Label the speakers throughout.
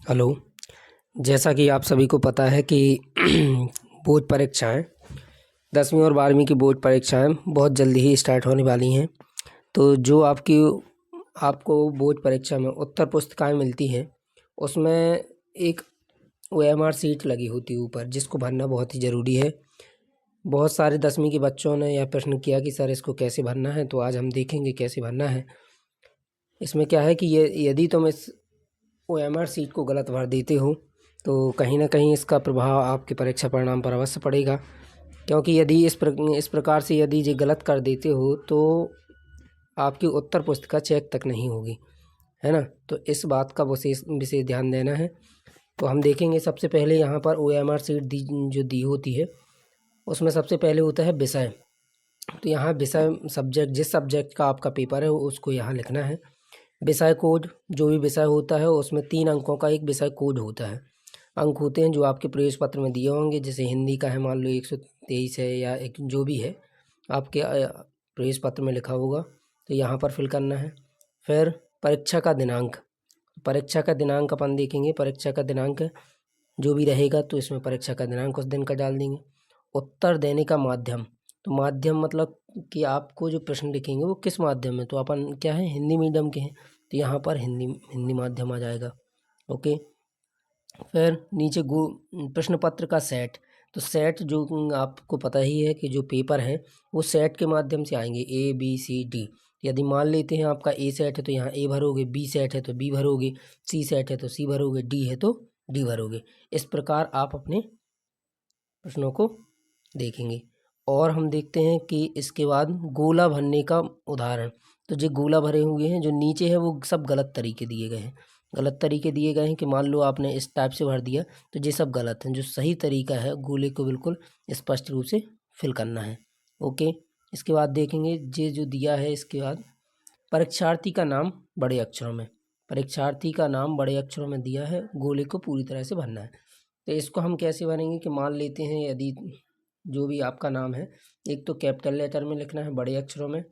Speaker 1: Hello. जैसा कि आप सभी को पता है कि बोर्ड परीक्षाएं 10वीं और 12वीं की बोर्ड परीक्षाएं बहुत जल्दी ही स्टार्ट होने वाली हैं। तो जो आपको बोर्ड परीक्षा में उत्तर पुस्तिकाएं मिलती हैं, उसमें एक OMR सीट लगी होती है ऊपर, जिसको भरना बहुत ही ज़रूरी है। बहुत सारे 10वीं के बच्चों ने यह प्रश्न किया कि सर इसको कैसे भरना है, तो आज हम देखेंगे कैसे भरना है। इसमें क्या है कि यदि तुम इस OMR सीट को गलत भर देते हो तो कहीं ना कहीं इसका प्रभाव आपके परीक्षा परिणाम पर अवश्य पड़ेगा, क्योंकि यदि इस प्रकार से यदि ये गलत कर देते हो तो आपकी उत्तर पुस्तिका चेक तक नहीं होगी, है ना। तो इस बात का विशेष ध्यान देना है। तो हम देखेंगे सबसे पहले यहाँ पर OMR सीट जो दी होती है, उसमें सबसे पहले होता है विषय। तो यहाँ विषय सब्जेक्ट, जिस सब्जेक्ट का आपका पेपर है उसको यहाँ लिखना है। विषय कोड, जो भी विषय होता है उसमें 3 अंकों का एक विषय कोड होता है। अंक होते हैं जो आपके प्रवेश पत्र में दिए होंगे, जैसे हिंदी का है मान लो 123 है, या एक जो भी है आपके प्रवेश पत्र में लिखा होगा, तो यहाँ पर फिल करना है। फिर परीक्षा का दिनांक, अपन देखेंगे परीक्षा का दिनांक जो भी रहेगा, तो इसमें परीक्षा का दिनांक उस दिन का डाल देंगे। उत्तर देने का माध्यम, तो माध्यम मतलब कि आपको जो प्रश्न लिखेंगे वो किस माध्यम में, तो अपन क्या है, हिंदी मीडियम के हैं, तो यहाँ पर हिंदी माध्यम आ जाएगा। ओके। फिर नीचे प्रश्न पत्र का सेट, तो सेट जो आपको पता ही है कि जो पेपर हैं वो सेट के माध्यम से आएंगे, ABCD। यदि मान लेते हैं आपका A सेट है तो यहाँ A भरोगे, B सेट है तो B भरोगे, C सेट है तो C भरोगे, D है तो D भरोगे। इस प्रकार आप अपने प्रश्नों को देखेंगे। और हम देखते हैं कि इसके बाद गोला भरने का उदाहरण, तो जो गोला भरे हुए हैं जो नीचे है वो सब गलत तरीके दिए गए हैं। कि मान लो आपने इस टाइप से भर दिया, तो ये सब गलत हैं। जो सही तरीका है, गोले को बिल्कुल स्पष्ट रूप से फिल करना है। ओके। इसके बाद देखेंगे ये जो दिया है, इसके बाद परीक्षार्थी का नाम बड़े अक्षरों में दिया है, गोले को पूरी तरह से भरना है। तो इसको हम कैसे भरेंगे कि मान लेते हैं यदि जो भी आपका नाम है, एक तो कैपिटल लेटर में लिखना है बड़े अक्षरों में,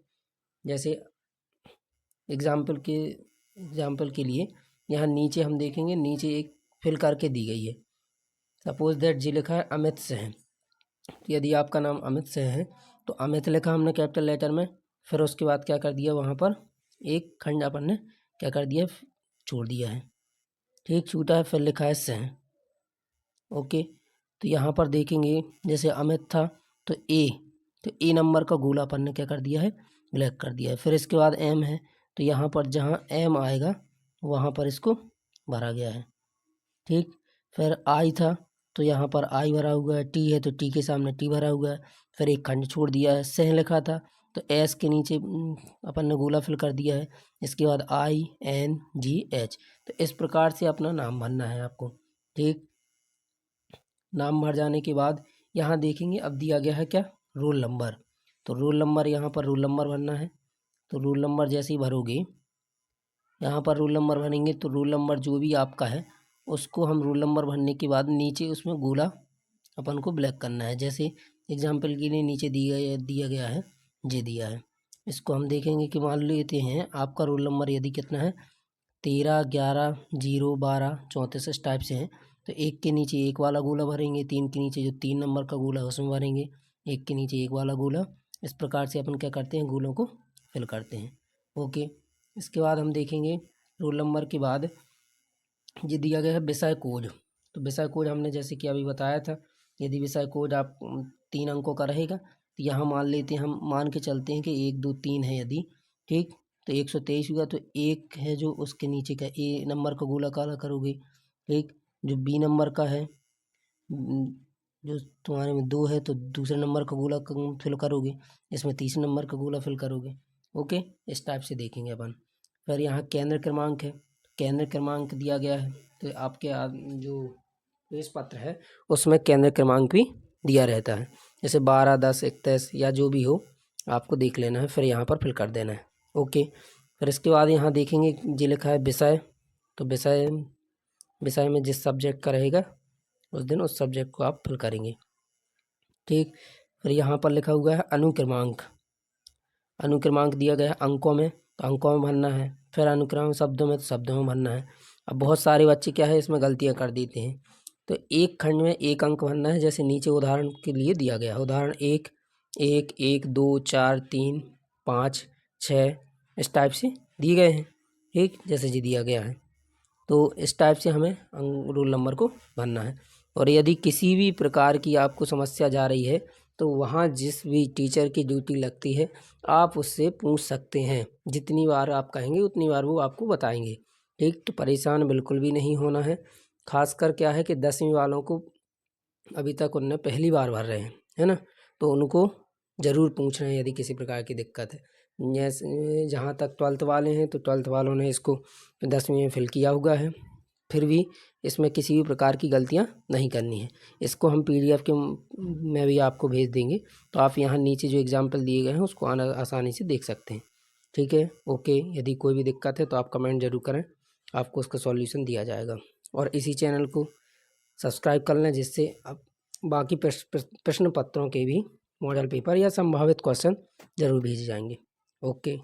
Speaker 1: जैसे एग्जाम्पल के लिए यहाँ नीचे हम देखेंगे, नीचे एक फिल करके दी गई है। सपोज दैट जी लिखा है अमित सिंह, तो यदि आपका नाम अमित सिंह है तो अमित लिखा हमने कैपिटल लेटर में, फिर उसके बाद क्या कर दिया, वहाँ पर एक खंड अपन ने क्या कर दिया, छोड़ दिया है, ठीक, छूटा है, फिर लिखा है सिंह। ओके। तो यहाँ पर देखेंगे जैसे अमित था तो ए नंबर का गोला अपन ने क्या कर दिया है, ब्लैक कर दिया है। फिर इसके बाद एम है, तो यहाँ पर जहाँ एम आएगा वहाँ पर इसको भरा गया है, ठीक। फिर आई था तो यहाँ पर आई भरा हुआ है, टी है तो टी के सामने टी भरा हुआ है, फिर एक खंड छोड़ दिया है। सह लिखा था तो एस के नीचे अपन ने गोला फिल कर दिया है। इसके बाद INGH। तो इस प्रकार से अपना नाम भरना है आपको, ठीक। नाम भर जाने के बाद यहाँ देखेंगे अब दिया गया है क्या, रोल नंबर। तो रोल नंबर, यहाँ पर रोल नंबर भरना है। तो रोल नंबर जैसे ही भरोगे, यहाँ पर रोल नंबर भरेंगे तो रोल नंबर जो भी आपका है उसको हम रोल नंबर भरने के बाद नीचे उसमें गोला अपन को ब्लैक करना है। जैसे एग्जाम्पल के लिए नीचे दिया गया है, ये दिया है। इसको हम देखेंगे कि मान लेते हैं आपका रोल नंबर यदि कितना है, 13, 11, 0, 12, 34 इस टाइप से है, तो एक के नीचे एक वाला गोला भरेंगे, 3 के नीचे जो 3 नंबर का गोला है उसमें भरेंगे, एक के नीचे एक वाला गोला। इस प्रकार से अपन क्या करते हैं, गोलों को फिल करते हैं। ओके। इसके बाद हम देखेंगे रोल नंबर के बाद ये दिया गया है विषय कोड। तो विषय कोड हमने जैसे कि अभी बताया था, यदि विषय कोड आप 3 अंकों का रहेगा, तो यहाँ मान लेते हैं, हम मान के चलते हैं कि 1, 2, 3 है यदि, ठीक, तो 123 हुआ, तो एक है जो उसके नीचे का ए नंबर का गोला काला करोगे, ठीक। जो बी नंबर का है, जो तुम्हारे में 2 है तो दूसरे नंबर का गोला फिल करोगे, इसमें तीसरे नंबर का गोला फिल करोगे। ओके। इस टाइप से देखेंगे अपन। फिर यहाँ केंद्र क्रमांक है, केंद्र क्रमांक दिया गया है, तो आपके जो प्रवेश पत्र है उसमें केंद्र क्रमांक भी दिया रहता है, जैसे 12, 10, 31 या जो भी हो आपको देख लेना है, फिर यहाँ पर फिल कर देना है। ओके। फिर इसके बाद यहाँ देखेंगे जी लिखा है विषय, तो विषय में जिस सब्जेक्ट का रहेगा उस दिन उस सब्जेक्ट को आप फिल करेंगे, ठीक। फिर यहाँ पर लिखा हुआ है अनुक्रमांक, अनुक्रमांक दिया गया है अंकों में, तो अंकों में भरना है। फिर अनुक्रम शब्दों में, तो शब्दों में भरना है। अब बहुत सारे बच्चे क्या है इसमें गलतियाँ कर देते हैं। तो एक खंड में एक अंक भरना है, जैसे नीचे उदाहरण के लिए दिया गया है। उदाहरण 1 1 1 2 4 3 5 6 इस टाइप से दिए गए हैं, ठीक, जैसे जी दिया गया है। तो इस टाइप से हमें रोल नंबर को भरना है। और यदि किसी भी प्रकार की आपको समस्या जा रही है तो वहाँ जिस भी टीचर की ड्यूटी लगती है आप उससे पूछ सकते हैं। जितनी बार आप कहेंगे उतनी बार वो आपको बताएंगे, ठीक। तो परेशान बिल्कुल भी नहीं होना है। खासकर क्या है कि 10वीं वालों को अभी तक उनने पहली बार भर रहे हैं, है ना, तो उनको ज़रूर पूछ रहे हैं यदि किसी प्रकार की दिक्कत है। जैसे जहाँ तक 12th वाले हैं तो 12th वालों ने इसको 10वीं में फिल किया हुआ है, फिर भी इसमें किसी भी प्रकार की गलतियाँ नहीं करनी है। इसको हम PDF के में भी आपको भेज देंगे, तो आप यहाँ नीचे जो एग्जाम्पल दिए गए हैं उसको आसानी से देख सकते हैं, ठीक है। ओके, यदि कोई भी दिक्कत है तो आप कमेंट जरूर करें, आपको उसका सॉल्यूशन दिया जाएगा। और इसी चैनल को सब्सक्राइब कर लें, जिससे आप बाकी प्रश्न पत्रों के भी मॉडल पेपर या संभावित क्वेश्चन जरूर भेजे जाएंगे। ओके।